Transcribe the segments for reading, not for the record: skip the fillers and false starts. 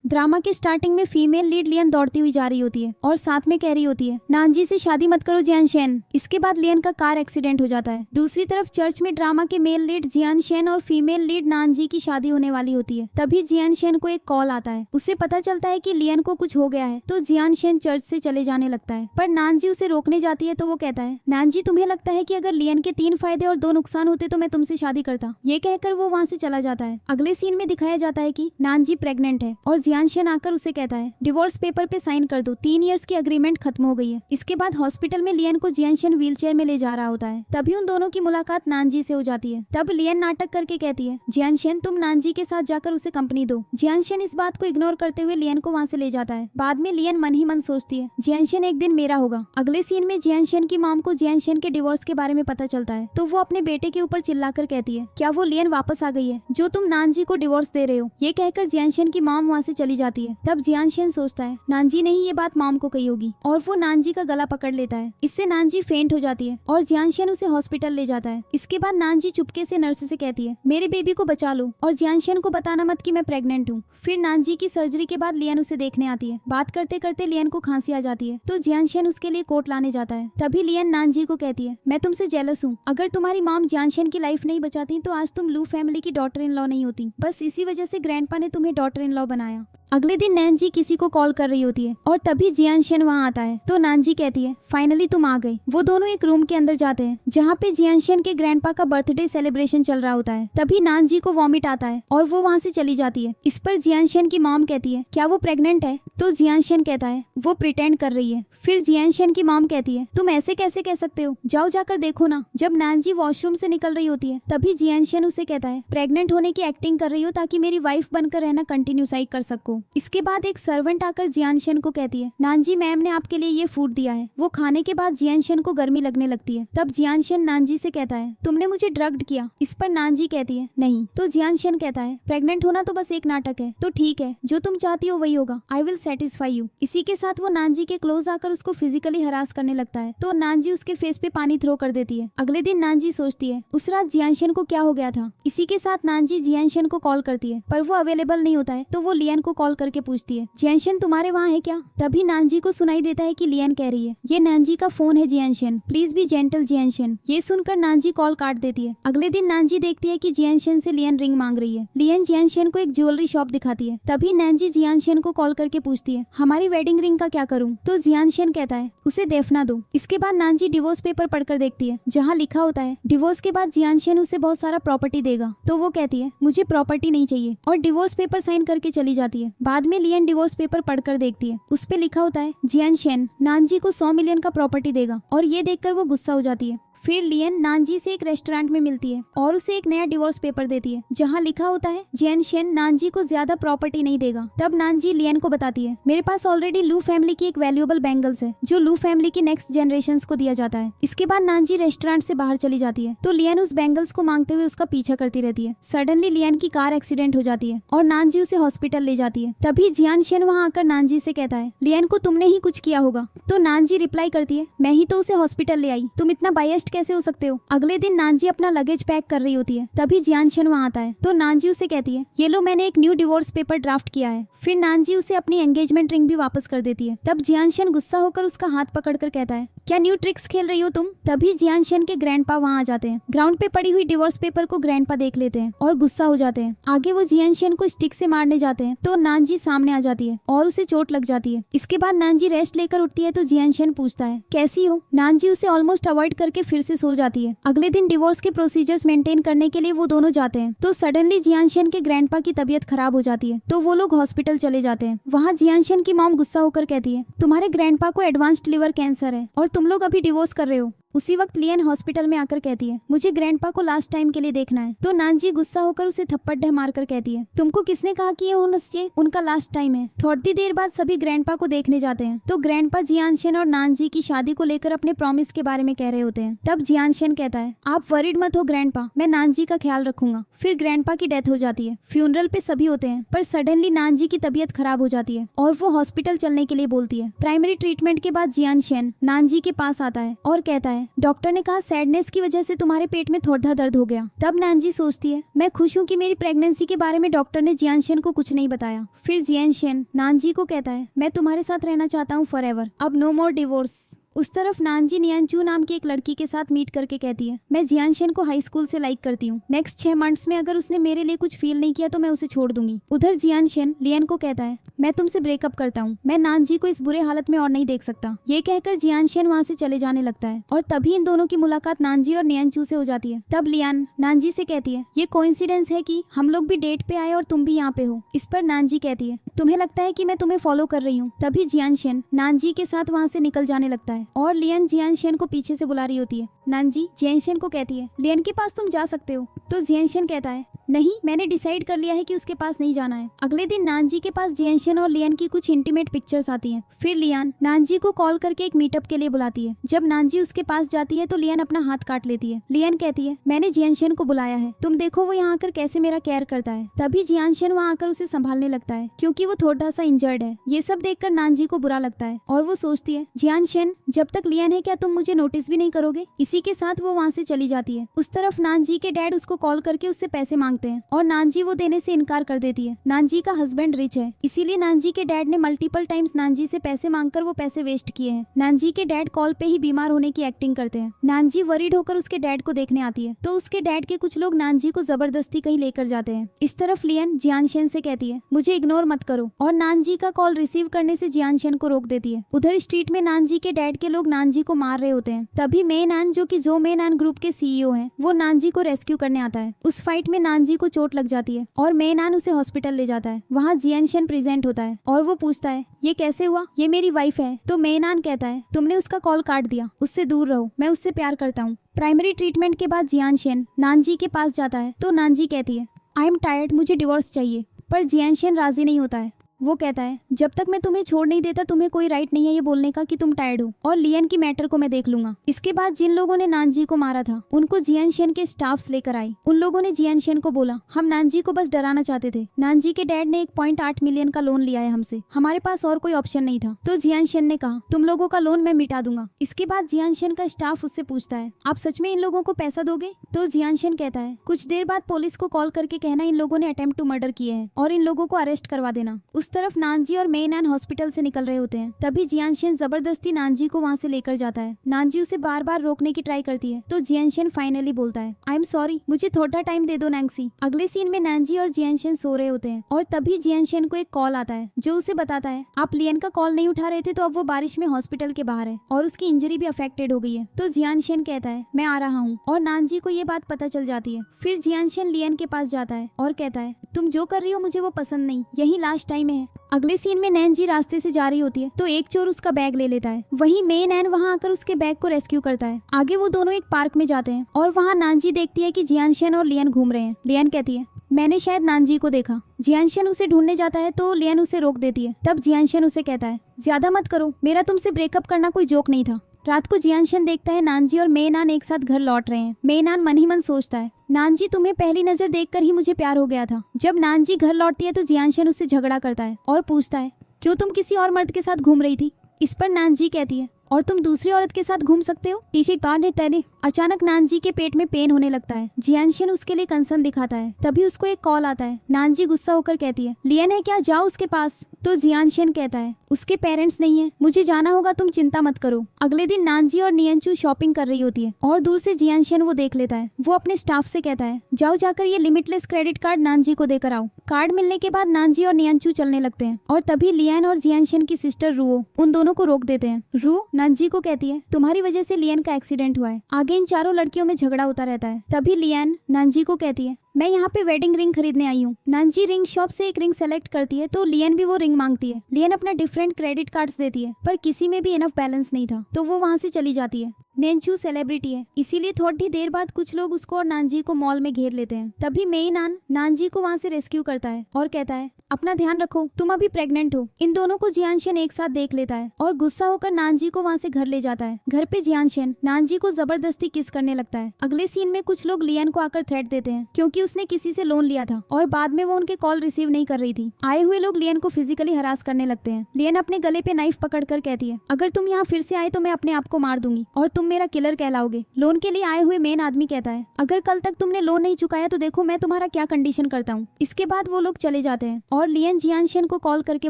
Drama के starting में female lead लियन दौड़ती हुई जा रही होती है और साथ में कह रही होती है, नानजी से शादी मत करो जियान शेन। इसके बाद लियन का कार एक्सीडेंट हो जाता है। दूसरी तरफ चर्च में ड्रामा के मेल लीड जियान शेन और फीमेल लीड नानजी की शादी होने वाली होती है। तभी जियान शेन को एक कॉल आता है। उसे पता चलता है कि लियन को कुछ हो गया है, तो जियान शेन चर्च से चले जाने लगता है। पर नानजी उसे रोकने जाती है तो वो कहता है, नानजी तुम्हें लगता है कि अगर लियन के 3 फायदे और 2 नुकसान होते तो मैं तुमसे शादी करता। ये कहकर वो वहाँ से चला जाता है। अगले सीन में दिखाया जाता है कि नानजी प्रेग्नेंट है और जियान शेन आकर उसे कहता है, डिवोर्स पेपर पे साइन कर दो, 3 इयर्स की अग्रीमेंट खत्म हो गई है। इसके बाद हॉस्पिटल में लियन को जियान शेन व्हीलचेयर में ले जा रहा होता है। तभी उन दोनों की मुलाकात नानजी से हो जाती है। तब लियन नाटक करके कहती है, जियान शेन तुम नानजी के साथ जाकर उसे कंपनी दो। जियान शेन इस बात को इग्नोर करते हुए लियन को वहाँ से ले जाता है। बाद में लियन मन ही मन सोचती है, जियान शेन एक दिन मेरा होगा। अगले सीन में जियान शेन की मॉम को जियान शेन के डिवोर्स के बारे में पता चलता है, तो वो अपने बेटे के ऊपर चिल्लाकर कहती है, क्या वो लियन वापस आ गई है जो तुम नानजी को डिवोर्स दे रहे हो। ये कहकर जियान शेन की मॉम वहाँ से चली जाती है। तब जियान शेन सोचता है, नानजी ने ही ये बात मॉम को कही होगी, और वो नानजी का गला पकड़ लेता है। इससे नानजी फेंट हो जाती है और जियान शेन उसे हॉस्पिटल ले जाता है। इसके बाद नानजी चुपके से नर्स से कहती है, मेरे बेबी को बचा लो और जियान शेन को बताना मत कि मैं प्रेग्नेंट हूँ। फिर नानजी की सर्जरी के बाद लियन उसे देखने आती है। बात करते करते लियन को खांसी आ जाती है, तो जियान शेन उसके लिए कोट लाने जाता है। तभी लियन नानजी को कहती है, मैं तुमसे जेलस हूँ। अगर तुम्हारी मॉम जियान शेन की लाइफ नहीं बचाती तो आज तुम लू फैमिली की डॉटर इन लॉ नहीं होती। बस इसी वजह से ग्रैंडपा ने तुम्हें डॉटर इन लॉ बनाया। अगले दिन नानजी किसी को कॉल कर रही होती है और तभी जियान शेन वहाँ आता है। तो नानजी कहती है, फाइनली तुम आ गए। वो दोनों एक रूम के अंदर जाते हैं जहाँ पे जियान शेन के ग्रैंडपा का बर्थडे सेलिब्रेशन चल रहा होता है। तभी नानजी को वॉमिट आता है और वो वहाँ से चली जाती है। इस पर जियान शेन की मॉम कहती है, क्या वो प्रेग्नेंट है। तो जियान शेन कहता है, वो प्रिटेंड कर रही है। फिर जियान शेन की मॉम कहती है, तुम ऐसे कैसे कह सकते हो, जाओ जाकर देखो ना। जब नानजी वॉशरूम से निकल रही होती है तभी जियान शेन उसे कहता है, प्रेग्नेंट होने की एक्टिंग कर रही हो ताकि मेरी वाइफ बनकर रहना कंटिन्यू सही कर सको। इसके बाद एक सर्वेंट आकर जियान शेन को कहती है, नानजी मैम ने आपके लिए ये फूड दिया है। वो खाने के बाद जियान शेन को गर्मी लगने लगती है। तब जियान शेन नानजी से कहता है, तुमने मुझे ड्रग्ड किया। इस पर नानजी कहती है, नहीं। तो जियान शेन कहता है, प्रेग्नेंट होना तो बस एक नाटक है, तो ठीक है, जो तुम चाहती हो वही होगा। I will satisfy you. इसी के साथ वो नानजी के क्लोज आकर उसको फिजिकली हरास करने लगता है। तो नानजी उसके फेस पे पानी थ्रो कर देती है। अगले दिन नानजी सोचती है, उस रात जियान शेन को क्या हो गया था। इसी के साथ नानजी जियान शेन को कॉल करती है, पर वो अवेलेबल नहीं होता है। तो वो लियन को कॉल करके पूछती है, जियान शेन तुम्हारे वहाँ है क्या। तभी नानजी को सुनाई देता है कि लियन कह रही है, ये नानजी का फोन है Jian Shen, please be gentle Jian Shen. ये सुनकर नानजी कॉल काट देती है। अगले दिन नानजी देखती है कि जियान शेन से लियन रिंग मांग रही है। लियन जियान शेन को एक ज्वेलरी शॉप दिखाती है। तभी नानजी जियान शेन को कॉल करके पूछती है, हमारी वेडिंग रिंग का क्या करूँ। तो जियान शेन कहता है, उसे दफना दो। इसके बाद नानजी डिवोर्स पेपर पढ़कर देखती है जहाँ लिखा होता है, डिवोर्स के बाद जियान शेन उसे बहुत सारा प्रॉपर्टी देगा। तो वो कहती है, मुझे प्रॉपर्टी नहीं चाहिए, और डिवोर्स पेपर साइन करके चली जाती है। बाद में लियन डिवोर्स पेपर पढ़कर देखती है, उस पे लिखा होता है, जियान शेन नानजी को 100 मिलियन का प्रॉपर्टी देगा। और ये देखकर वो गुस्सा हो जाती है। फिर लियन नानजी से एक रेस्टोरेंट में मिलती है और उसे एक नया डिवोर्स पेपर देती है जहाँ लिखा होता है, जियान शेन नानजी को ज्यादा प्रॉपर्टी नहीं देगा। तब नानजी लियन को बताती है, मेरे पास ऑलरेडी लू फैमिली की एक वैल्यूएबल बैंगल्स है जो लू फैमिली की नेक्स्ट जनरेशन को दिया जाता है। इसके बाद नानजी रेस्टोरेंट से बाहर चली जाती है। तो लियन उस बैंगल्स को मांगते हुए उसका पीछा करती रहती है। सडनली लियन की कार एक्सीडेंट हो जाती है और नानजी उसे हॉस्पिटल ले जाती है। तभी जियान शेन वहाँ आकर नानजी से कहता है, लियन को तुमने ही कुछ किया होगा। तो नानजी रिप्लाई करती है, मैं ही तो उसे हॉस्पिटल ले आई, तुम इतना बायस्ड कैसे हो सकते हो। अगले दिन नानजी अपना लगेज पैक कर रही होती है। तभी जियान शेन वहाँ आता है। तो नानजी उसे कहती है, ये लो मैंने एक न्यू डिवोर्स पेपर ड्राफ्ट किया है। फिर नानजी उसे अपनी एंगेजमेंट रिंग भी वापस कर देती है। तब जियान शेन गुस्सा होकर उसका हाथ पकड़कर कहता है, क्या न्यू ट्रिक्स खेल रही हो तुम। तभी जियान शेन के ग्रैंडपा वहाँ आ जाते हैं। ग्राउंड पे पड़ी हुई डिवोर्स पेपर को ग्रैंडपा देख लेते हैं और गुस्सा हो जाते हैं। आगे वो जियान शेन को स्टिक से मारने जाते हैं तो नानजी सामने आ जाती है और उसे चोट लग जाती है। इसके बाद नानजी रेस्ट लेकर उठती है तो जियान शेन पूछता है, कैसी हो। नानजी उसे ऑलमोस्ट अवॉइड करके फिर से सो जाती है। अगले दिन डिवोर्स के प्रोसीजर्स मेंटेन करने के लिए वो दोनों जाते हैं। तो सडनली जियान शेन के ग्रैंडपा की तबीयत खराब हो जाती है। तो वो लोग हॉस्पिटल चले जाते हैं। वहाँ जियान शेन की मॉम गुस्सा होकर कहती है, तुम्हारे ग्रैंडपा को एडवांस्ड लिवर कैंसर है और तुम लोग अभी डिवोर्स कर रहे हो। उसी वक्त लियन हॉस्पिटल में आकर कहती है, मुझे ग्रैंडपा को लास्ट टाइम के लिए देखना है। तो नानजी गुस्सा होकर उसे थप्पड़ ढह मारकर कहती है, तुमको किसने कहा कि ये उनका लास्ट टाइम है। थोड़ी देर बाद सभी ग्रैंडपा को देखने जाते हैं। तो ग्रैंडपा जियान शेन और नानजी की शादी को लेकर अपने प्रॉमिस के बारे में कह रहे होते हैं। तब जियान शेन कहता है, आप वरीड मत हो ग्रैंडपा, मैं नानजी का ख्याल रखूंगा। फिर ग्रैंडपा की डेथ हो जाती है। फ्यूनरल पे सभी होते हैं पर सडनली नानजी की तबीयत खराब हो जाती है और वो हॉस्पिटल चलने के लिए बोलती है। प्राइमरी ट्रीटमेंट के बाद जियान शेन नानजी के पास आता है और कहता है, है डॉक्टर ने कहा सैडनेस की वजह से तुम्हारे पेट में थोड़ा दर्द हो गया। तब नानजी सोचती है मैं खुश हूँ कि मेरी प्रेगनेंसी के बारे में डॉक्टर ने जियानशेन को कुछ नहीं बताया। फिर जियानशेन नानजी को कहता है मैं तुम्हारे साथ रहना चाहता हूँ फॉरएवर, अब नो मोर डिवोर्स। उस तरफ नानजी नियनचू नाम की एक लड़की के साथ मीट करके कहती है मैं जियानशेन को हाई स्कूल से लाइक करती हूँ, नेक्स्ट 6 मंथ्स में अगर उसने मेरे लिए कुछ फील नहीं किया तो मैं उसे छोड़ दूंगी। उधर जियानशेन लियन को कहता है मैं तुमसे ब्रेकअप करता हूँ, मैं नानजी को इस बुरे हालत में और नहीं देख सकता। ये कहकर जियानशेन वहाँ से चले जाने लगता है और तभी इन दोनों की मुलाकात नानजी और नियनचू से हो जाती है। तब लियान नानजी से कहती है ये कोइंसिडेंस है कि हम लोग भी डेट पे आए और तुम भी यहाँ पे हो। इस पर नानजी कहती है तुम्हें लगता है कि मैं तुम्हें फॉलो कर रही हूँ। तभी जियानशेन नानजी के साथ वहाँ से निकल जाने लगता है और लियन जियानशेन को पीछे से बुला रही होती है। नानजी जियानशेन को कहती है लियन के पास तुम जा सकते हो। तो जियानशेन कहता है नहीं, मैंने डिसाइड कर लिया है कि उसके पास नहीं जाना है। अगले दिन नानजी के पास जियानशेन और लियन की कुछ इंटीमेट पिक्चर्स आती हैं। फिर लियान नानजी को कॉल करके एक मीटअप के लिए बुलाती है। जब नानजी उसके पास जाती है तो लियन अपना हाथ काट लेती है। लियन कहती है मैंने जियानशेन को बुलाया है, तुम देखो वो यहाँ आकर कैसे मेरा केयर करता है। तभी जियानशेन वहाँ आकर उसे संभालने लगता है क्योंकि वो थोड़ा सा इंजर्ड है। ये सब देखकर नानजी को बुरा लगता है और वो सोचती है जियानशेन जब तक लियन है क्या तुम मुझे नोटिस भी नहीं करोगे। इसी के साथ वो वहाँ से चली जाती है। उस तरफ नानजी के डैड उसको कॉल करके उससे पैसे मांगते हैं और नानजी वो देने से इनकार कर देती है। नानजी का हस्बैंड रिच है, इसीलिए नानजी के डैड ने मल्टीपल टाइम्स नानजी से पैसे मांगकर वो पैसे वेस्ट किए हैं। नानजी के डैड कॉल पे ही बीमार होने की एक्टिंग करते हैं। नानजी वरीड होकर उसके डैड को देखने आती है तो उसके डैड के कुछ लोग नानजी को जबरदस्ती कहीं लेकर जाते हैं। इस तरफ लियन जियानशेन से कहती है मुझे इग्नोर मत करो और नानजी का कॉल रिसीव करने से जियानशेन को रोक देती है। उधर स्ट्रीट में नानजी के डैड के लोग नानजी को मार रहे होते हैं। तभी मेनान जो कि जो मेनान ग्रुप के सीईओ हैं वो नानजी को रेस्क्यू करने आता है। उस फाइट में नानजी को चोट लग जाती है और मेनान उसे हॉस्पिटल ले जाता है। वहाँ जियानशेन प्रेजेंट होता है और वो पूछता है ये कैसे हुआ, ये मेरी वाइफ है। तो मेनान कहता है तुमने उसका कॉल काट दिया, उससे दूर रहो, मैं उससे प्यार करता हूँ। प्राइमरी ट्रीटमेंट के बाद जियानशेन नानजी के पास जाता है तो नानजी कहती है आई एम टायर्ड, मुझे डिवोर्स चाहिए। पर जियानशेन राजी नहीं होता है। वो कहता है जब तक मैं तुम्हें छोड़ नहीं देता तुम्हें कोई राइट नहीं है ये बोलने का कि तुम टायर्ड हो और लियन की मैटर को मैं देख लूंगा। इसके बाद जिन लोगों ने नानजी को मारा था उनको जियानशेन के स्टाफ्स लेकर आए। उन लोगों ने जियानशेन को बोला हम नानजी को बस डराना चाहते थे, नानजी के डैड ने 1.8 मिलियन का लोन लिया है हमसे, हमारे पास और कोई ऑप्शन नहीं था। तो जियानशेन ने कहा तुम लोगों का लोन मैं मिटा दूंगा। इसके बाद जियानशेन का स्टाफ उससे पूछता है आप सच में इन लोगों को पैसा दोगे। तो जियानशेन कहता है कुछ देर बाद पुलिस को कॉल करके कहना इन लोगों ने अटेम्प्ट टू मर्डर किए हैं और इन लोगों को अरेस्ट करवा देना। उस तरफ नानजी और मेनान हॉस्पिटल से निकल रहे होते हैं। तभी जियानशेन जबरदस्ती नानजी को वहाँ से लेकर जाता है। नानजी उसे बार बार रोकने की ट्राई करती है तो जियानशेन फाइनली बोलता है आई एम सॉरी, मुझे थोड़ा टाइम दे दो नैंसी। अगले सीन में नानजी और जियानशेन सो रहे होते हैं और तभी जियानशेन को एक कॉल आता है जो उसे बताता है आप लियन का कॉल नहीं उठा रहे थे तो अब वो बारिश में हॉस्पिटल के बाहर है और उसकी इंजरी भी अफेक्टेड हो गई है। तो जियानशेन कहता है मैं आ रहा हूँ और नानजी को ये बात पता चल जाती है। फिर जियानशेन लियन के पास जाता है और कहता है तुम जो कर रही हो मुझे वो पसंद नहीं, यही लास्ट टाइम है। अगले सीन में नैनजी रास्ते से जा रही होती है तो एक चोर उसका बैग ले लेता है। वहीं मेनैन वहां आकर उसके बैग को रेस्क्यू करता है। आगे वो दोनों एक पार्क में जाते हैं और वहां नानजी देखती है कि जियानशेन और लियन घूम रहे हैं। लियन कहती है मैंने शायद नानजी को देखा। जियानशेन उसे ढूंढने जाता है तो लियन उसे रोक देती है। तब जियानशेन उसे कहता है ज्यादा मत करो, मेरा तुमसे ब्रेकअप करना कोई जोक नहीं था। रात को जियानशेन देखता है नानजी और मेनान एक साथ घर लौट रहे हैं। मेनान मन ही मन सोचता है नानजी तुम्हें पहली नजर देखकर ही मुझे प्यार हो गया था। जब नानजी घर लौटती है तो जियानशेन उससे झगड़ा करता है और पूछता है क्यों तुम किसी और मर्द के साथ घूम रही थी। इस पर नानजी कहती है और तुम दूसरी औरत के साथ घूम सकते हो, इसी ताने तने। अचानक नानजी के पेट में पेन होने लगता है। जियानशेन उसके लिए कंसर्न दिखाता है। तभी उसको एक कॉल आता है। नानजी गुस्सा होकर कहती है लियन है क्या, जाओ उसके पास। तो जियानशेन कहता है उसके पेरेंट्स नहीं है, मुझे जाना होगा, तुम चिंता मत करो। अगले दिन नानजी और नियनचू शॉपिंग कर रही होती है और दूर से जियानशेन वो देख लेता है। वो अपने स्टाफ से कहता है जाओ जाकर ये लिमिटलेस क्रेडिट कार्ड नानजी को देकर आओ। कार्ड मिलने के बाद नानजी और नियनचू चलने लगते हैं और तभी लियन और जियानशेन की सिस्टर रुओ उन दोनों को रोक देते हैं। रू नानजी को कहती है तुम्हारी वजह से लियन का एक्सीडेंट हुआ है। आगे इन चारों लड़कियों में झगड़ा होता रहता है। तभी लियन नानजी को कहती है मैं यहाँ पे वेडिंग रिंग खरीदने आई हूँ। नानजी रिंग शॉप से एक रिंग सेलेक्ट करती है तो लियन भी वो रिंग मांगती है। लियन अपना डिफरेंट क्रेडिट कार्ड्स देती है पर किसी में भी इनफ बैलेंस नहीं था तो वो वहाँ से चली जाती है। नेंचू सेलिब्रिटी है इसीलिए थोड़ी देर बाद कुछ लोग उसको और नानजी को मॉल में घेर लेते हैं। तभी मेइनान नानजी को वहाँ से रेस्क्यू करता है और कहता है अपना ध्यान रखो, तुम अभी प्रेग्नेंट हो। इन दोनों को जियानशेन एक साथ देख लेता है और गुस्सा होकर नानजी को वहाँ से घर ले जाता है। घर पे जियानशेन नानजी को जबरदस्ती किस करने लगता है। अगले सीन में कुछ लोग लियन को आकर थ्रेट देते हैं क्योंकि उसने किसी से लोन लिया था और बाद में वो उनके कॉल रिसीव नहीं कर रही थी। आए हुए लोग लियन को फिजिकली हरास करने लगते हैं। लियन अपने गले पे नाइफ पकड़ कर कहती है अगर तुम यहाँ फिर से आए तो मैं अपने आप को मार दूंगी और तुम तुम मेरा किलर कहलाओगे। लोन के लिए आए हुए मेन आदमी कहता है, अगर कल तक तुमने लोन नहीं चुकाया तो देखो मैं तुम्हारा क्या कंडीशन करता हूँ। इसके बाद वो लोग चले जाते हैं और लियन जियानशेन को कॉल करके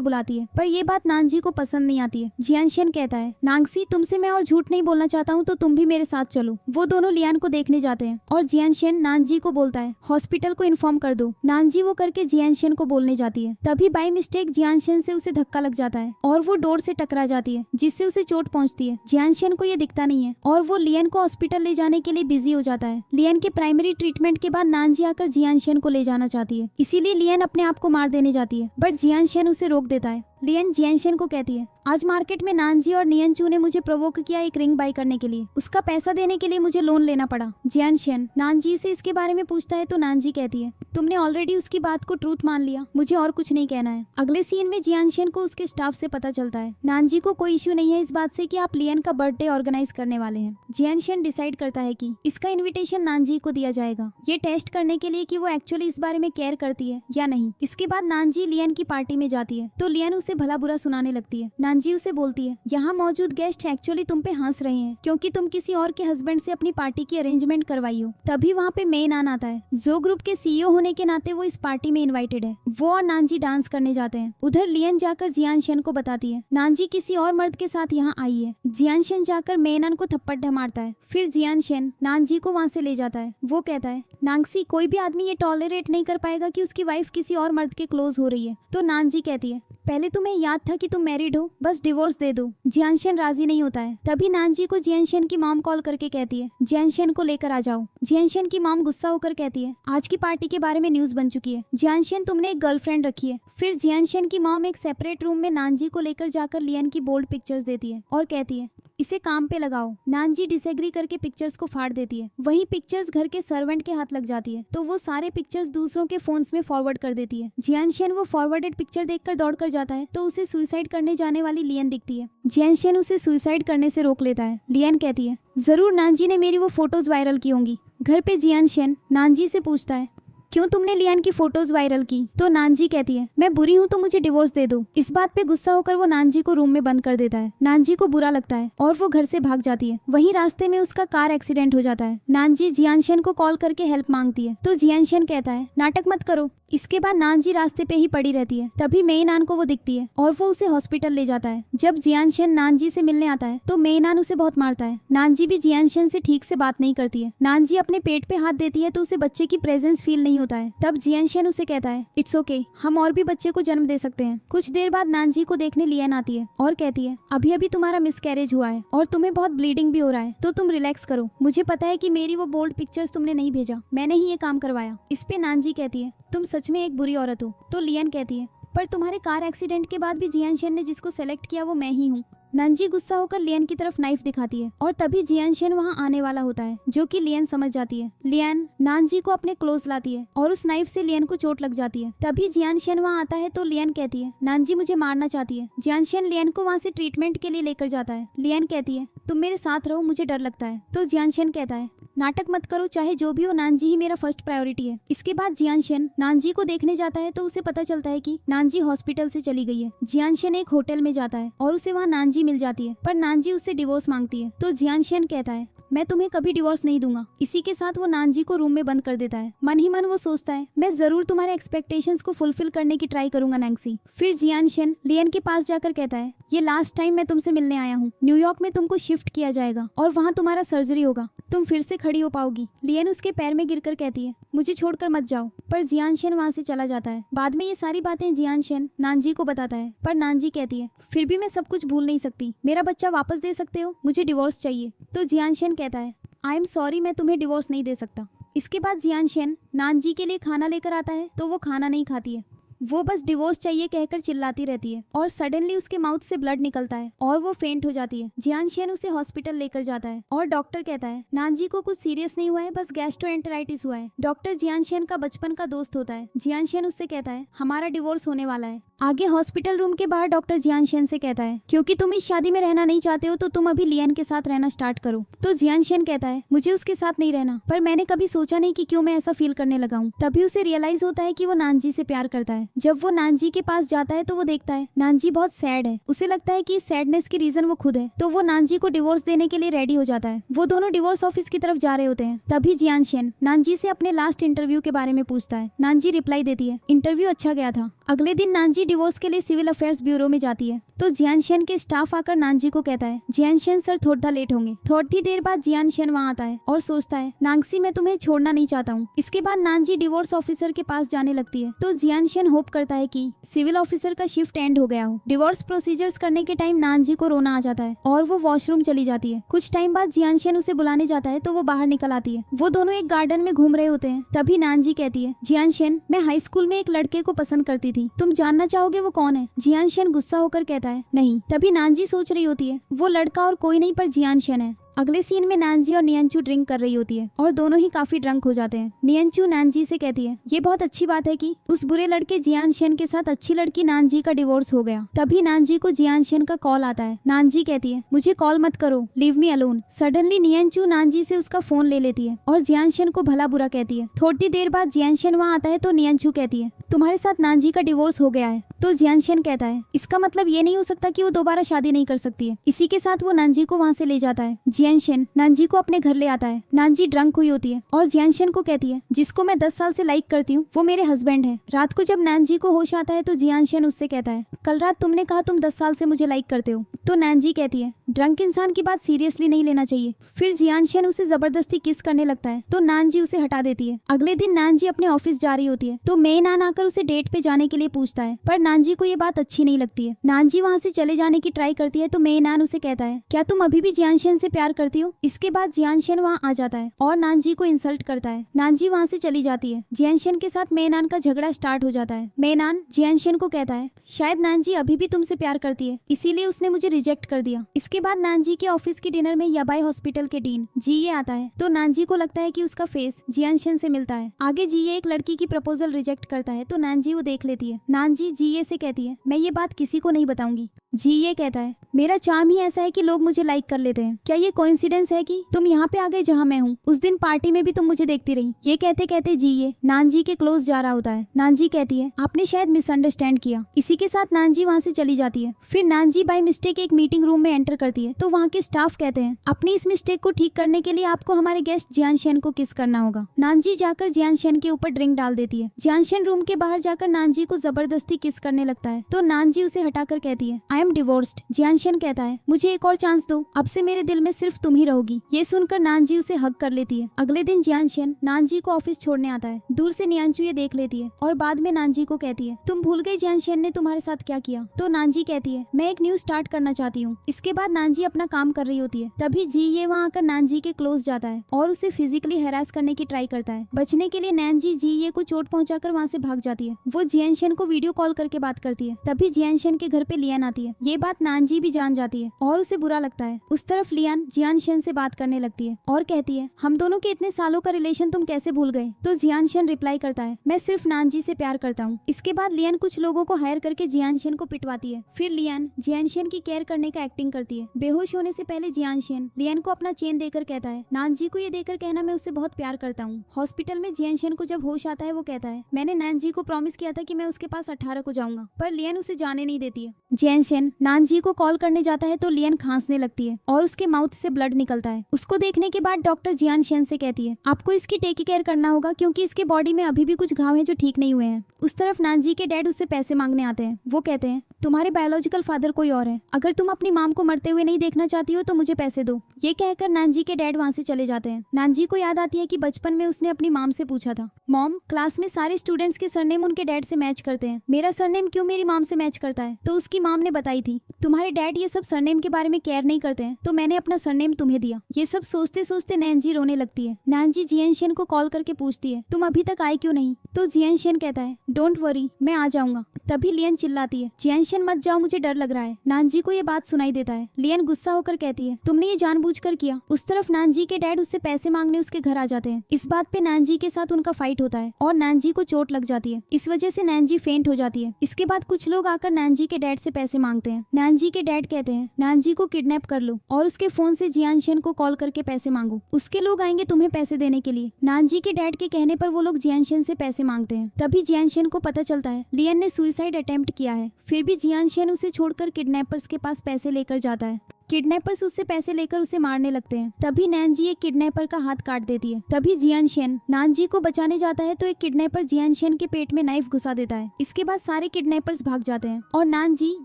बुलाती है, पर ये बात नानजी को पसंद नहीं आती है। जियानशेन कहता है, नांगसी तुमसे मैं और झूठ नहीं बोलना चाहता हूँ तो तुम भी मेरे साथ चलो। वो दोनों लियान को देखने जाते हैं और जियानशेन नानजी को बोलता है, हॉस्पिटल को इन्फॉर्म कर दो। नानजी वो करके जियानशेन को बोलने जाती है, तभी बाय मिस्टेक जियानशेन से उसे धक्का लग जाता है और वो डोर से टकरा जाती है, जिससे उसे चोट पहुंचती है। जियानशेन को ये दिखता नहीं है और वो लियन को हॉस्पिटल ले जाने के लिए बिजी हो जाता है। लियन के प्राइमरी ट्रीटमेंट के बाद नानजी आकर जियानशेन को ले जाना चाहती है, इसीलिए लियन अपने आप को मार देने जाती है, बट जियानशेन उसे रोक देता है। लियन जियानशेन को कहती है, आज मार्केट में नानजी और नियनचू ने मुझे प्रोवोक किया एक रिंग बाई करने के लिए, उसका पैसा देने के लिए मुझे लोन लेना पड़ा। जियानशेन नानजी से इसके बारे में पूछता है तो नानजी कहती है, तुमने ऑलरेडी उसकी बात को ट्रूथ मान लिया, मुझे और कुछ नहीं कहना है। अगले सीन में जियानशेन को उसके स्टाफ से पता चलता है नानजी को कोई इश्यू नहीं है इस बात से कि आप लियन का बर्थडे ऑर्गेनाइज करने वाले हैं। जियानशेन डिसाइड करता है कि इसका इन्विटेशन नानजी को दिया जाएगा, ये टेस्ट करने के लिए कि वो एक्चुअली इस बारे में केयर करती है या नहीं। इसके बाद नानजी लियन की पार्टी में जाती है तो लियन उसे भला बुरा सुनाने लगती है। नानजी उसे बोलती है, यहाँ मौजूद गेस्ट एक्चुअली तुम पे हंस रहे हैं क्योंकि तुम किसी और के हस्बैंड से अपनी पार्टी की अरेंजमेंट करवाई हो। तभी वहाँ पे मेनान आता है, जो ग्रुप के सीईओ होने के नाते वो इस पार्टी में इनवाइटेड है। वो और नानजी डांस करने जाते हैं। उधर लियन जाकर जियानशेन को बताती है, नानजी किसी और मर्द के साथ यहाँ आई है। जियानशेन जाकर मेनान को थप्पड़ मारता है। फिर जियानशेन नानजी को वहाँ से ले जाता है। वो कहता है, नांगसी कोई भी आदमी ये टॉलरेट नहीं कर पाएगा कि उसकी वाइफ किसी और मर्द के क्लोज हो रही है। तो नानजी कहती है, पहले तुम्हें याद था कि तुम मैरिड हो, बस डिवोर्स दे दो। जियानशेन राजी नहीं होता है। तभी नानजी को जियानशेन की मॉम कॉल करके कहती है, जियानशेन को लेकर आ जाओ। जियानशेन की मॉम गुस्सा होकर कहती है, आज की पार्टी के बारे में न्यूज बन चुकी है, जियानशेन तुमने एक गर्लफ्रेंड रखी है। फिर जियानशेन की मॉम एक सेपरेट रूम में नानजी को लेकर जाकर लियन की बोल्ड पिक्चर्स देती है और कहती है, इसे काम पे लगाओ। नानजी डिसएग्री करके पिक्चर्स को फाड़ देती है। वहीं पिक्चर्स घर के सर्वेंट के हाथ लग जाती है तो वो सारे पिक्चर्स दूसरों के फोन्स में फॉरवर्ड कर देती है। जियानशेन वो फॉरवर्डेड पिक्चर देखकर दौड़कर जाता है तो उसे सुसाइड करने जाने वाली लियन दिखती है। जियानशेन उसे सुसाइड करने से रोक लेता है। लियन कहती है, जरूर नानजी ने मेरी वो फोटोज वायरल की होंगी। घर पे जियानशेन नानजी से पूछता है, क्यों तुमने लियन की फोटोज वायरल की? तो नानजी कहती है, मैं बुरी हूँ तो मुझे डिवोर्स दे दो। इस बात पे गुस्सा होकर वो नानजी को रूम में बंद कर देता है। नानजी को बुरा लगता है और वो घर से भाग जाती है। वहीं रास्ते में उसका कार एक्सीडेंट हो जाता है। नानजी जियानशेन को कॉल करके हेल्प मांगती है तो जियानशेन कहता है, नाटक मत करो। इसके बाद नानजी रास्ते पे ही पड़ी रहती है। तभी मेइनान को वो दिखती है और वो उसे हॉस्पिटल ले जाता है। जब जियानशेन नानजी से मिलने आता है तो मेइनान उसे बहुत मारता है। नानजी भी जियानशेन से ठीक से बात नहीं करती है। नानजी अपने पेट पे हाथ देती है तो उसे बच्चे की प्रेजेंस फील नहीं होता है। तब जियानशेन उसे कहता है, इट्स ओके, हम और भी बच्चे को जन्म दे सकते हैं। कुछ देर बाद नानजी को देखने लियन आती है और कहती है, अभी अभी तुम्हारा मिसकैरेज हुआ है और तुम्हें बहुत ब्लीडिंग भी हो रहा है, तो तुम रिलैक्स करो। मुझे पता है कि मेरी वो बोल्ड पिक्चर्स तुमने नहीं भेजा, मैंने ही ये काम करवाया। इस पे नानजी कहती है, तुम सच में एक बुरी औरत हो। तो लियन कहती है, पर तुम्हारे कार एक्सीडेंट के बाद भी जियानशेन ने जिसको सेलेक्ट किया वो मैं ही हूँ। नानजी गुस्सा होकर लियन की तरफ नाइफ दिखाती है और तभी जियानशेन वहाँ आने वाला होता है, जो कि लियन समझ जाती है। लियन नानजी को अपने क्लोज लाती है और उस नाइफ से लियन को चोट लग जाती है। तभी जियानशेन वहाँ आता है तो लियन कहती है, नानजी मुझे मारना चाहती है। जियानशेन लियन को वहाँ से ट्रीटमेंट के लिए लेकर जाता है। लियन कहती है, तुम मेरे साथ रहो, मुझे डर लगता है। तो जियानशेन कहता है, नाटक मत करो, चाहे जो भी हो नानजी ही मेरा फर्स्ट प्रायोरिटी है। इसके बाद जियानशेन नानजी को देखने जाता है तो उसे पता चलता है कि नानजी हॉस्पिटल से चली गई है। जियानशेन एक होटल में जाता है और उसे वहाँ नानजी मिल जाती है, पर नानजी उससे डिवोर्स मांगती है। तो जियानशेन कहता है, मैं तुम्हें कभी डिवोर्स नहीं दूंगा। इसी के साथ वो नानजी को रूम में बंद कर देता है। मन ही मन वो सोचता है, मैं जरूर तुम्हारे एक्सपेक्टेशंस को फुलफिल करने की ट्राई करूंगा नांगसी। फिर जियानशेन लियन के पास जाकर कहता है, ये लास्ट टाइम मैं तुमसे मिलने आया हूँ। न्यूयॉर्क में तुमको शिफ्ट किया जाएगा और वहाँ तुम्हारा सर्जरी होगा, तुम फिर से खड़ी हो पाओगी। लियन उसके पैर में गिरकर कहती है, मुझे छोड़कर मत जाओ। पर जियानशेन वहाँ से चला जाता है। बाद में ये सारी बातें जियानशेन नानजी को बताता है, पर नानजी कहती है, फिर भी मैं सब कुछ भूल नहीं सकती, मेरा बच्चा वापस दे सकते हो, मुझे डिवोर्स चाहिए। तो जियानशेन कहता है, आई एम सॉरी, मैं तुम्हें डिवोर्स नहीं दे सकता। इसके बाद जियानशेन नानजी के लिए खाना लेकर आता है तो वो खाना नहीं खाती है। वो बस डिवोर्स चाहिए कहकर चिल्लाती रहती है और सडनली उसके माउथ से ब्लड निकलता है और वो फेंट हो जाती है। जियानशेन उसे हॉस्पिटल लेकर जाता है और डॉक्टर कहता है, नानजी को कुछ सीरियस नहीं हुआ है, बस गैस्ट्रोएंटेराइटिस हुआ है। डॉक्टर जियानशेन का बचपन का दोस्त होता है। जियानशेन उससे कहता है, हमारा डिवोर्स होने वाला है। आगे हॉस्पिटल रूम के बाहर डॉक्टर जियानशेन से कहता है, क्योंकि तुम इस शादी में रहना नहीं चाहते हो तो तुम अभी लियन के साथ रहना स्टार्ट करो। तो जियानशेन कहता है, मुझे उसके साथ नहीं रहना, पर मैंने कभी सोचा नहीं कि क्यों मैं ऐसा फील करने लगा हूँ। तभी उसे रियलाइज होता है कि वो नानजी से प्यार करता है। है। जब वो नानजी के पास जाता है तो वो देखता है नानजी बहुत सैड है। उसे लगता है कि सैडनेस की रीजन वो खुद है, तो वो नानजी को डिवोर्स देने के लिए रेडी हो जाता है। वो दोनों डिवोर्स ऑफिस की तरफ जा रहे होते हैं। तभी जियानशेन नानजी से अपने लास्ट इंटरव्यू के बारे में पूछता है। नानजी रिप्लाई देती है, इंटरव्यू अच्छा गया था। अगले दिन नानजी डिवोर्स के लिए सिविल अफेयर्स ब्यूरो में जाती है तो जियानशेन के स्टाफ आकर नानजी को कहता है, जियानशेन सर थोड़ा लेट होंगे। थोड़ी देर बाद जियानशेन वहाँ आता है और सोचता है, नांगसी मैं तुम्हें छोड़ना नहीं चाहता हूँ। इसके बाद नानजी डिवोर्स ऑफिसर के पास जाने लगती है तो जियानशेन होप करता है कि सिविल ऑफिसर का शिफ्ट एंड हो गया हो। डिवोर्स प्रोसीजर्स करने के टाइम नानजी को रोना आ जाता है और वो वॉशरूम चली जाती है। कुछ टाइम बाद जियानशेन उसे बुलाने जाता है तो वो बाहर निकल आती है। वो दोनों एक गार्डन में घूम रहे होते हैं। तभी नानजी कहती है, जियानशेन मैं हाई स्कूल में एक लड़के को पसंद करती थी, तुम जानना चाहोगे वो कौन है? जियानशेन गुस्सा होकर कहता है, नहीं। तभी नानजी सोच रही होती है वो लड़का और कोई नहीं पर जियानशेन है। अगले सीन में नानजी और नियंचू ड्रिंक कर रही होती है और दोनों ही काफी ड्रंक हो जाते हैं। नियंचू नानजी से कहती है, ये बहुत अच्छी बात है कि उस बुरे लड़के जियानशेन के साथ अच्छी लड़की नानजी का डिवोर्स हो गया। तभी नानजी को जियानशेन का कॉल आता है। नानजी कहती है, मुझे कॉल मत करो, लीव मी अलोन। सडनली नियंचू नानजी से उसका फोन ले लेती है और जियानशेन को भला बुरा कहती है। थोड़ी देर बाद जियानशेन वहाँ आता है तो नियंचू कहती है, तुम्हारे साथ नानजी का डिवोर्स हो गया है। तो जियानशेन कहता है, इसका मतलब ये नहीं हो सकता कि वो दोबारा शादी नहीं कर सकती है। इसी के साथ वो नानजी को वहाँ से ले जाता है। जियानशेन नानजी को अपने घर ले आता है। नानजी ड्रंक हुई होती है और जियानशेन को कहती है, जिसको मैं 10 साल से लाइक करती हूँ वो मेरे हस्बैंड है। रात को जब नानजी को होश आता है तो जियानशेन उससे कहता है, कल रात तुमने कहा तुम 10 साल से मुझे लाइक करते हो। तो नानजी कहती है, ड्रंक इंसान की बात सीरियसली नहीं लेना चाहिए। फिर जियानशेन उसे जबरदस्ती किस करने लगता है तो नानजी उसे हटा देती है। अगले दिन नानजी अपने ऑफिस जा रही होती है तो मेनान आकर उसे डेट पे जाने के लिए पूछता है, पर नानजी को ये बात अच्छी नहीं लगती है। नानजी वहाँ से चले जाने की ट्राई करती है तो मेनान उसे कहता है, क्या तुम अभी भी जियानशेन से प्यार करती हो? इसके बाद जियानशेन वहाँ आ जाता है और नानजी को इंसल्ट करता है। नानजी वहाँ से चली जाती है। जियानशेन के साथ मेनान का झगड़ा स्टार्ट हो जाता है। मेनान जियानशेन को कहता है, शायद नानजी अभी भी तुमसे प्यार करती है, इसीलिए उसने मुझे रिजेक्ट कर दिया। इसके बाद नानजी के ऑफिस की डिनर में याबाई हॉस्पिटल के डीन जीए आता है तो नानजी को लगता है कि उसका फेस जियानशेन से मिलता है। आगे जीए एक लड़की की प्रपोजल रिजेक्ट करता है तो नानजी वो देख लेती है। नानजी जीए से कहती है, मैं ये बात किसी को नहीं बताऊंगी। जीए कहता है, मेरा चार्म ही ऐसा है कि लोग मुझे लाइक कर लेते हैं। क्या ये कोइंसिडेंस है कि तुम यहाँ पे आ गए जहाँ मैं हूँ? उस दिन पार्टी में भी तुम मुझे देखती रही। ये कहते कहते जीए नानजी के क्लोज जा रहा होता है। नानजी कहती है, आपने शायद मिसअंडरस्टैंड किया। इसी के साथ नानजी वहाँ से चली जाती है। फिर नानजी बाय मिस्टेक एक मीटिंग रूम में एंटर करती है तो वहाँ के स्टाफ कहते हैं, अपनी इस मिस्टेक को ठीक करने के लिए आपको हमारे गेस्ट जियानशेन को किस करना होगा। नानजी जाकर जियानशेन के ऊपर ड्रिंक डाल देती है। जियानशेन रूम के बाहर जाकर नानजी को जबरदस्ती किस करने लगता है तो नानजी उसे हटाकर कहती है, आई एम डिवोर्स्ड। जियानशेन कहता है, मुझे एक और चांस दो, अब से मेरे दिल में सिर्फ तुम ही रहोगी। ये सुनकर नानजी उसे हग कर लेती है। अगले दिन जियानशेन नानजी को ऑफिस छोड़ने आता है। दूर से नियांचू ये देख लेती है और बाद में नानजी को कहती है, तुम भूल गई जियानशेन ने तुम्हारे साथ क्या किया? तो नानजी कहती है, मैं एक न्यूज स्टार्ट करना चाहती हूँ। इसके बाद नानजी अपना काम कर रही होती है। तभी जी ये वहाँ आकर नानजी के क्लोज जाता है और उसे फिजिकली हैरास करने की ट्राई करता है। बचने के लिए नानजी जी ये को चोट पहुंचाकर वहाँ से भाग जाती है। वो जियानशेन को वीडियो कॉल करके बात करती है। तभी जियानशेन के घर पे लियान आती है। ये बात नानजी भी जान जाती है और उसे बुरा लगता है। उस तरफ लियान जियानशेन से बात करने लगती है और कहती है, हम दोनों के इतने सालों का रिलेशन तुम कैसे भूल गए? तो जियानशेन रिप्लाई करता है, मैं सिर्फ नानजी से प्यार करता हूँ। इसके बाद लियान कुछ लोगों को हायर करके जियानशेन को पिटवाती है। फिर लियान जियानशेन की केयर करने का एक्टिंग करती है। बेहोश होने से पहले जियानशेन लियान को अपना चेन देकर कहता है, नानजी को ये देकर कहना मैं उससे बहुत प्यार करता हूँ। हॉस्पिटल में जियानशेन को जब होश आता है वो कहता है, मैंने नानजी को प्रॉमिस किया था कि मैं उसके पास 18 को जाऊंगा, पर लियान उसे जाने नहीं देती है। जियानशेन नानजी को कॉल करने जाता है तो लियान खांसने लगती है और उसके माउथ से ब्लड निकलता है। उसको देखने के बाद डॉक्टर जियानशेन से कहती है, आपको इसकी टेक केयर करना होगा क्योंकि इसके बॉडी में अभी भी कुछ घाव हैं जो ठीक नहीं हुए हैं। उस तरफ नानजी के डैड उससे पैसे मांगने आते हैं। वो कहते हैं, तुम्हारे बायोलॉजिकल फादर कोई और है, अगर तुम अपनी माम को मरते हुए नहीं देखना चाहती हो तो मुझे पैसे दो। ये कहकर नानजी के डैड वहाँ से चले जाते हैं। नानजी को याद आती है कि बचपन में उसने अपनी माम से पूछा था, मॉम क्लास में सारे स्टूडेंट्स के सरनेम उनके डैड से मैच करते हैं, मेरा सरनेम क्यों मेरी माम से मैच करता है? तो उसकी माम ने बताई थी, तुम्हारे डैड ये सब सरनेम के बारे में केयर नहीं करते हैं, तो मैंने अपना सरनेम तुम्हें दिया। ये सब सोचते सोचते नानजी रोने लगती है। नानजी जियानशेन को कॉल करके पूछती है, तुम अभी तक आए क्यों नहीं? तो जियानशेन कहता है, डोंट वरी, मैं आ जाऊंगा। तभी लियन चिल्लाती है, जियानशेन मत जाओ, मुझे डर लग रहा है। नानजी को ये बात सुनाई देता है। लियन गुस्सा होकर कहती है, तुमने ये जानबूझकर किया। उस तरफ नानजी के डैड उससे पैसे मांगने उसके घर आ जाते हैं। इस बात पे नानजी के साथ उनका फाइट होता है और नानजी को चोट लग जाती है। इस वजह से नानजी फेंट हो जाती है। इसके बाद कुछ लोग आकर नानजी के डैड से पैसे मांगते हैं। नानजी के डैड कहते हैं, नानजी को किडनैप कर लो और उसके फोन से से जियानशेन को कॉल करके पैसे मांगो, उसके लोग आएंगे तुम्हें पैसे देने के लिए। नानजी के डैड के कहने पर वो लोग जियानशेन से पैसे मांगते हैं। तभी जियानशेन को पता चलता है लियन ने सुसाइड अटेम्प्ट किया है। फिर भी जियानशेन उसे छोड़कर किडनैपर्स के पास पैसे लेकर जाता है। किडनैपर्स उससे पैसे लेकर उसे मारने लगते हैं। तभी नैनजी एक किडनैपर का हाथ काट देती है। तभी जियानशेन नानजी को बचाने जाता है तो एक किडनैपर जियानशेन के पेट में नाइफ घुसा देता है। इसके बाद सारे किडनैपर्स भाग जाते हैं और नानजी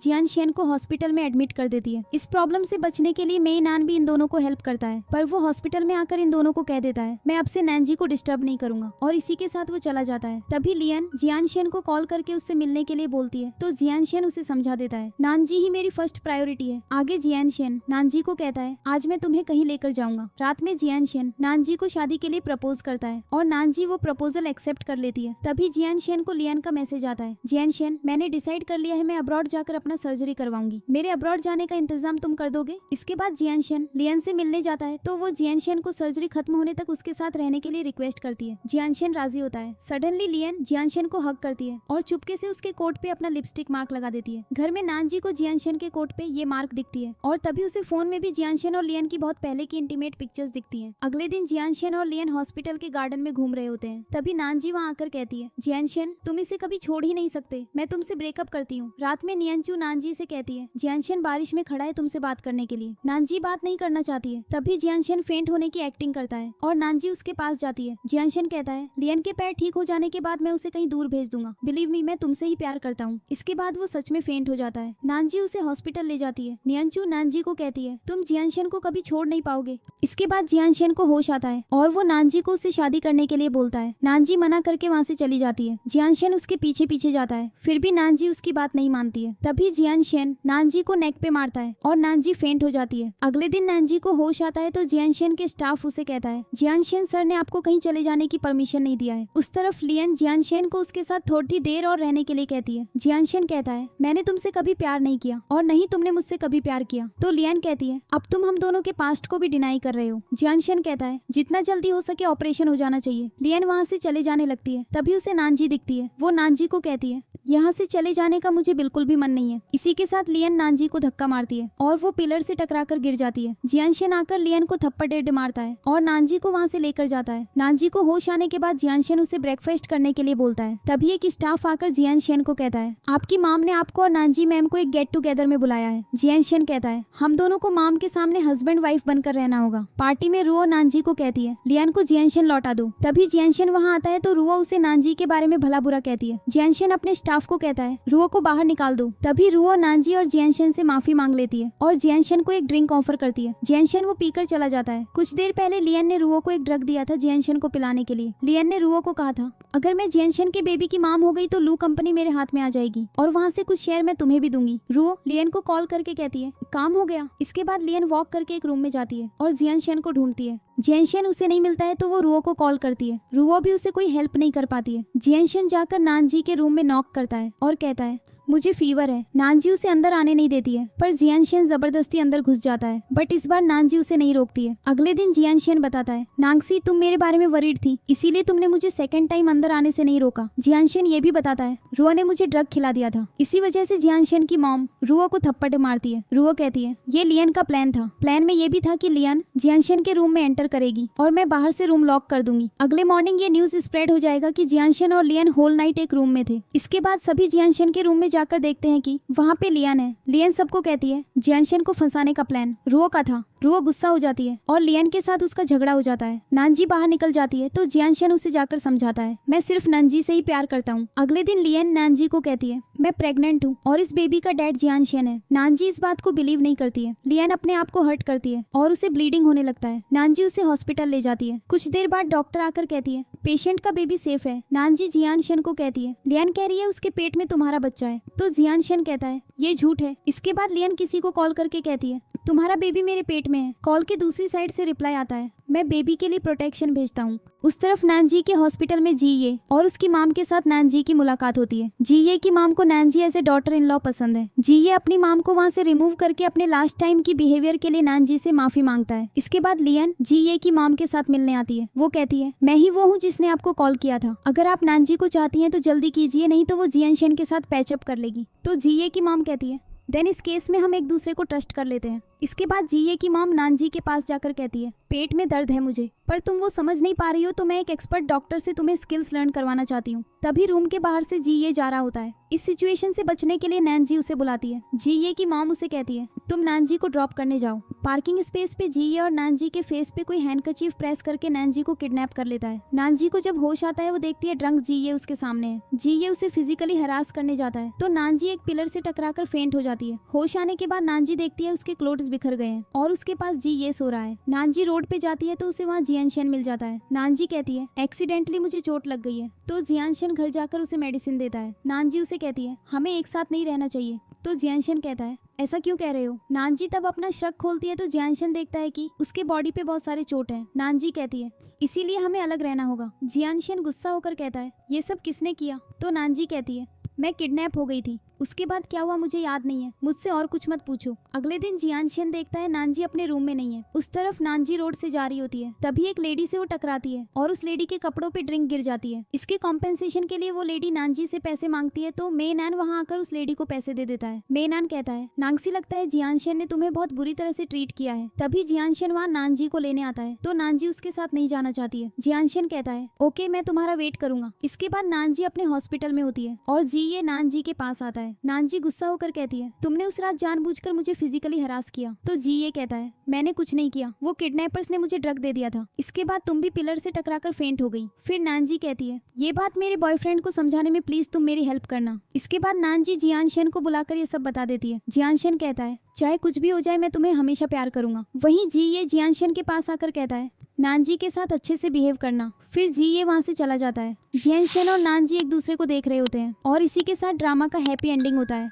जियानशेन को हॉस्पिटल में एडमिट कर देती है। इस प्रॉब्लम से बचने के लिए मेई नान भी इन दोनों को हेल्प करता है, पर वो हॉस्पिटल में आकर इन दोनों को कह देता है मैं अब से नैनजी को डिस्टर्ब नहीं करूंगा, और इसी के साथ वो चला जाता है। तभी लियन जियानशेन को कॉल करके उससे मिलने के लिए बोलती है तो जियानशेन उसे समझा देता है नानजी ही मेरी फर्स्ट प्रायोरिटी है। आगे जियानशेन नानजी को कहता है आज मैं तुम्हें कहीं लेकर जाऊंगा। रात में जियानशेन नानजी को शादी के लिए प्रपोज करता है और नानजी वो प्रपोजल एक्सेप्ट कर लेती है। तभी जियानशेन को लियन का मैसेज आता है जियानशेन मैंने डिसाइड कर लिया है मैं अब्रॉड जाकर अपना सर्जरी करवाऊंगी, मेरे अब्रॉड जाने का इंतजाम तुम कर दोगे। इसके बाद जियानशेन लियन से मिलने जाता है तो वो जियानशेन को सर्जरी खत्म होने तक उसके साथ रहने के लिए रिक्वेस्ट करती है। जियानशेन राजी होता है। सडनली लियन जियानशेन को हग करती है और चुपके से उसके कोट पे अपना लिपस्टिक मार्क लगा देती है। घर में नानजी को जियानशेन के कोट पे ये मार्क दिखती है और तभी उसे फोन में भी जियानशेन और लियन की बहुत पहले की इंटीमेट पिक्चर्स दिखती हैं। अगले दिन जियानशेन और लियन हॉस्पिटल के गार्डन में घूम रहे होते हैं। तभी नानजी वहाँ आकर कहती है जियानशेन तुम इसे कभी छोड़ ही नहीं सकते, मैं तुमसे ब्रेकअप करती हूँ। रात में नियंचू नानजी से कहती है जियानशेन बारिश में खड़ा है तुमसे बात करने के लिए। नानजी बात नहीं करना चाहती है। तभी जियानशेन फेंट होने की एक्टिंग करता है और नानजी उसके पास जाती है। जियानशेन कहता है लियन के पैर ठीक हो जाने के बाद मैं उसे कहीं दूर भेज दूंगा, बिलीव मी मैं तुमसे ही प्यार करता हूँ। इसके बाद वो सच में फेंट हो जाता है। नानजी उसे हॉस्पिटल ले जाती है। नियंचू नानजी को कहती है तुम जियानशेन को कभी छोड़ नहीं पाओगे। इसके बाद जियानशेन को होश आता है और वो नानजी को उससे शादी करने के लिए बोलता है। नानजी मना करके वहाँ से चली जाती है। जियानशेन उसके पीछे पीछे जाता है, फिर भी नानजी उसकी बात नहीं मानती है। तभी जियानशेन नानजी को नेक पे मारता है और नानजी फेंट हो जाती है। अगले दिन नानजी को होश आता है तो जियानशेन के स्टाफ उसे कहता है जियानशेन सर ने आपको कहीं चले जाने की परमिशन नहीं दिया है। उस तरफ लियन जियानशेन को उसके साथ थोड़ी देर और रहने के लिए कहती है। जियानशेन कहता है मैंने तुमसे कभी प्यार नहीं किया और नहीं तुमने मुझसे कभी प्यार किया। तो लियन कहती है अब तुम हम दोनों के पास्ट को भी डिनाई कर रहे हो। जियानशेन कहता है जितना जल्दी हो सके ऑपरेशन हो जाना चाहिए। लियन वहाँ से चले जाने लगती है। तभी उसे नानजी दिखती है। वो नानजी को कहती है यहाँ से चले जाने का मुझे बिल्कुल भी मन नहीं है। इसी के साथ लियन नानजी को धक्का मारती है और वो पिलर से टकराकर गिर जाती है। जियानशेन आकर लियन को थप्पड़ डेढ़ मारता है और नानजी को वहाँ से लेकर जाता है। नानजी को होश आने के बाद जियानशेन उसे ब्रेकफास्ट करने के लिए बोलता है। तभी एक स्टाफ आकर जियानशेन को कहता है आपकी माम ने आपको और नानजी मैम को एक गेट टुगेदर में बुलाया है। जियानशेन कहता है हम दोनों को माम के सामने हस्बैंड वाइफ बनकर रहना होगा। पार्टी में रुओ नानजी को कहती है लियन को जियानशेन लौटा दो। तभी जियानशेन वहाँ आता है तो रुओ उसे नानजी के बारे में भला बुरा कहती है। जियानशेन अपने स्टाफ को कहता है रुओ को बाहर निकाल दो। तभी रुओ नानजी और जियानशेन से माफी मांग लेती है और जियानशेन को एक ड्रिंक ऑफर करती है। जियानशेन वो पीकर चला जाता है। कुछ देर पहले लियन ने रुओ को एक ड्रग दिया था जियानशेन को पिलाने के लिए। लियन ने रुओ को कहा था अगर मैं जियानशेन के बेबी की माम हो गई तो लू कंपनी मेरे हाथ में आ जाएगी और वहाँ से कुछ शेयर मैं तुम्हें भी दूंगी। रुओ लियन को कॉल करके कहती है काम हो गया। इसके बाद लियन वॉक करके एक रूम में जाती है और जियानशेन को ढूंढती है। जियानशेन उसे नहीं मिलता है तो वो रुओ को कॉल करती है। रुओ भी उसे कोई हेल्प नहीं कर पाती है। जियानशेन जाकर नानजी के रूम में नॉक करता है और कहता है मुझे फीवर है। नानजी उसे अंदर आने नहीं देती है पर जियानशेन जबरदस्ती अंदर घुस जाता है, बट इस बार नानजी उसे नहीं रोकती है। अगले दिन जियानशेन बताता है नांगसी तुम मेरे बारे में वरीड थी इसीलिए तुमने मुझे सेकंड टाइम अंदर आने से नहीं रोका। जियानशेन ये भी बताता है रुओ ने मुझे ड्रग खिला दिया था। इसी वजह से जियानशेन की मॉम रुओ को थप्पड़ मारती है। रुओ कहती है ये लियन का प्लान था। प्लान में ये भी था कि लियन जियानशेन के रूम में एंटर करेगी और मैं बाहर से रूम लॉक कर दूंगी। अगले मॉर्निंग ये न्यूज स्प्रेड हो जाएगा कि जियानशेन और लियन होल नाइट एक रूम में थे। इसके बाद सभी जियानशेन के रूम में जाकर देखते हैं कि वहाँ पे लियन है। लियन सबको कहती है जियानशेन को फंसाने का प्लान रुओ का था। रुओ गुस्सा हो जाती है और लियन के साथ उसका झगड़ा हो जाता है। नानजी बाहर निकल जाती है तो जियानशेन उसे जाकर समझाता है मैं सिर्फ नानजी से ही प्यार करता हूँ। अगले दिन लियन नानजी को कहती है मैं प्रेग्नेंट हूँ और इस बेबी का डैड जियानशेन है। नानजी इस बात को बिलीव नहीं करती है। लियन अपने आप को हर्ट करती है और उसे ब्लीडिंग होने लगता है। नानजी उसे हॉस्पिटल ले जाती है। कुछ देर बाद डॉक्टर आकर कहती है पेशेंट का बेबी सेफ है। नानजी जियानशेन को कहती है लियन कह रही है उसके पेट में तुम्हारा बच्चा है। तो जियानशेन कहता है ये झूठ है। इसके बाद लियन किसी को कॉल करके कहती है तुम्हारा बेबी मेरे पेट में है। कॉल के दूसरी साइड से रिप्लाई आता है मैं बेबी के लिए प्रोटेक्शन भेजता हूँ। उस तरफ नानजी के हॉस्पिटल में जीये और उसकी माम के साथ नानजी की मुलाकात होती है। जीये की माम को Nanji as a daughter in law पसंद है। जीये अपनी माम को वहाँ से रिमूव करके अपने लास्ट टाइम की बिहेवियर के लिए नानजी से माफी मांगता है। इसके बाद लियन जीये की माम के साथ मिलने आती है। वो कहती है मैं ही वो हूँ जिसने आपको कॉल किया था। अगर आप नानजी को चाहती हैं तो जल्दी कीजिए नहीं तो वो जियानशेन के साथ पैचअप कर लेगी। तो जीये की माम कहती है देन इस केस में हम एक दूसरे को ट्रस्ट कर लेते हैं। इसके बाद जीए की मॉम नानजी के पास जाकर कहती है, पेट में दर्द है मुझे, पर तुम वो समझ नहीं पा रही हो तो मैं एक एक्सपर्ट डॉक्टर से तुम्हें स्किल्स लर्न करवाना चाहती हूँ। तभी रूम के बाहर से जीए जा रहा होता है। इस सिचुएशन से बचने के लिए नैनजी उसे बुलाती है। जीए की मॉम उसे कहती है, तुम नैनजी को ड्रॉप करने जाओ। पार्किंग स्पेस पे जीए और नैनजी के फेस पे कोई हैंडकरचीफ प्रेस करके नैनजी को किडनैप कर लेता है। नैनजी को जब होश आता है वो देखती है ड्रंक जीए उसके सामने है। जीए उसे फिजिकली हरास करने जाता है तो नैनजी एक पिलर से टकराकर फेंट हो जाती है। होश आने के बाद नैनजी देखती है उसके क्लोथ्स बिखर गए हैं और उसके पास जीए सो रहा है। नैनजी रोड पे जाती है तो उसे वहाँ जियानशेन मिल जाता है। नैनजी कहती है, एक्सीडेंटली मुझे चोट लग गई है। तो जियानशेन घर जाकर उसे मेडिसिन देता है। नैनजी उसे कहती है, हमें एक साथ नहीं रहना चाहिए। तो जियानशेन कहता है, ऐसा क्यों कह रहे हो? नैनजी तब अपना शक खोलती है तो जियानशेन देखता है कि उसके बॉडी पे बहुत सारे चोट हैं। नैनजी कहती है, इसीलिए हमें अलग रहना होगा। जियानशेन गुस्सा होकर कहता है, ये सब किसने किया? तो नैनजी कहती है, मैं किडनैप हो गई थी। उसके बाद क्या हुआ मुझे याद नहीं है, मुझसे और कुछ मत पूछो। अगले दिन जियानशेन देखता है नानजी अपने रूम में नहीं है। उस तरफ नानजी रोड से जा रही होती है, तभी एक लेडी से वो टकराती है और उस लेडी के कपड़ों पे ड्रिंक गिर जाती है। इसके कॉम्पेंसेशन के लिए वो लेडी नानजी से पैसे मांगती है तो मेनैन वहाँ आकर उस लेडी को पैसे दे देता है। मेनैन कहता है, नांगसी लगता है जियानशेन ने तुम्हें बहुत बुरी तरह से ट्रीट किया है। तभी जियानशेन वहाँ नानजी को लेने आता है तो नानजी उसके साथ नहीं जाना चाहती है। जियानशेन कहता है, ओके मैं तुम्हारा वेट करूंगा। इसके बाद नानजी अपने हॉस्पिटल में होती है और जी ये नानजी के पास आता है। नानजी गुस्सा होकर कहती है, तुमने उस रात जानबूझकर मुझे फिजिकली हरास किया। तो जी ये कहता है, मैंने कुछ नहीं किया, वो किडनैपर्स ने मुझे ड्रग दे दिया था। इसके बाद तुम भी पिलर से टकराकर फेंट हो गई। फिर नानजी कहती है, ये बात मेरे बॉयफ्रेंड को समझाने में प्लीज तुम मेरी हेल्प करना। इसके बाद नानजी जियानशेन को बुलाकर ये सब बता देती है। जियानशेन कहता है, चाहे कुछ भी हो जाए मैं तुम्हें हमेशा प्यार करूंगा। वहीं जी ये जियानशेन के पास आकर कहता है, नानजी के साथ अच्छे से बिहेव करना। फिर जी ये वहाँ से चला जाता है। जियानशेन और नानजी एक दूसरे को देख रहे होते हैं और इसी के साथ ड्रामा का हैप्पी एंडिंग होता है।